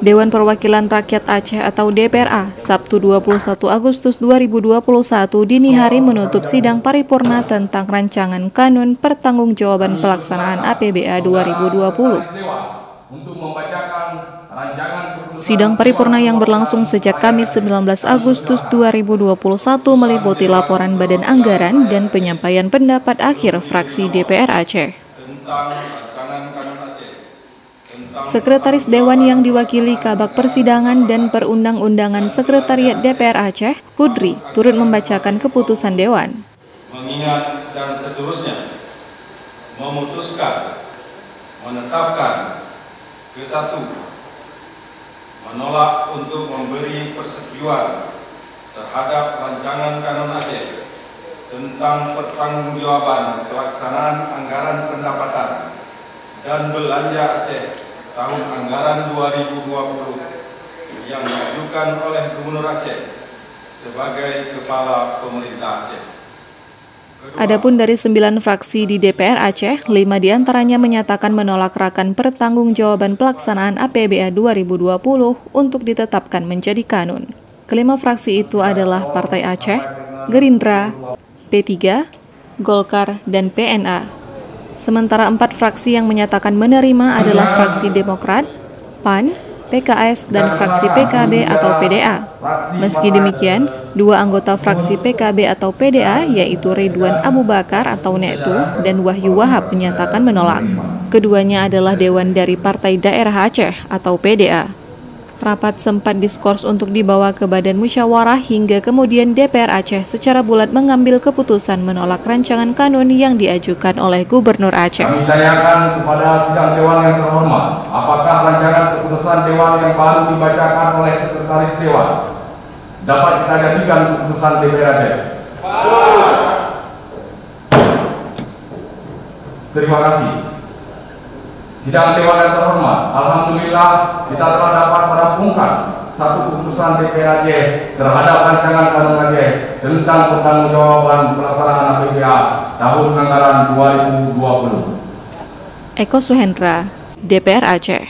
Dewan Perwakilan Rakyat Aceh atau DPRA, Sabtu 21 Agustus 2021 dini hari menutup sidang paripurna tentang rancangan kanun pertanggungjawaban pelaksanaan APBA 2020. Sidang paripurna yang berlangsung sejak Kamis 19 Agustus 2021 meliputi laporan Badan Anggaran dan penyampaian pendapat akhir fraksi DPR Aceh. Sekretaris Dewan yang diwakili Kabag Persidangan dan Perundang-undangan Sekretariat DPR Aceh, Kudri, turut membacakan keputusan Dewan. Mengingat dan seterusnya, memutuskan, menetapkan, ke-1, menolak untuk memberi persetujuan terhadap rancangan kanun Aceh tentang pertanggungjawaban pelaksanaan anggaran pendapatan dan belanja Aceh tahun anggaran 2020 yang diajukan oleh Gubernur Aceh sebagai Kepala Pemerintah Aceh. Adapun dari 9 fraksi di DPR Aceh, 5 diantaranya menyatakan menolak rakan pertanggungjawaban pelaksanaan APBA 2020 untuk ditetapkan menjadi kanun. Kelima fraksi itu adalah Partai Aceh, Gerindra, P3, Golkar, dan PNA. Sementara 4 fraksi yang menyatakan menerima adalah fraksi Demokrat, PAN, PKS, dan fraksi PKB atau PDA. Meski demikian, 2 anggota fraksi PKB atau PDA yaitu Ridwan Abu Bakar atau Nektu dan Wahyu Wahab menyatakan menolak. Keduanya adalah dewan dari Partai Daerah Aceh atau PDA. Rapat sempat diskors untuk dibawa ke Badan Musyawarah hingga kemudian DPR Aceh secara bulat mengambil keputusan menolak rancangan kanun yang diajukan oleh Gubernur Aceh. Kami tanyakan kepada sidang Dewan yang terhormat, apakah rancangan keputusan Dewan yang baru dibacakan oleh Sekretaris Dewan dapat kita jadikan keputusan DPR Aceh? Terima kasih. Sidang Dewan yang terhormat, alhamdulillah kita telah dapat merampungkan satu keputusan DPR Aceh terhadap rancangan kanun Aceh tentang pertanggungjawaban pelaksanaan APBA tahun anggaran 2020. Eko Suhendra, DPR Aceh.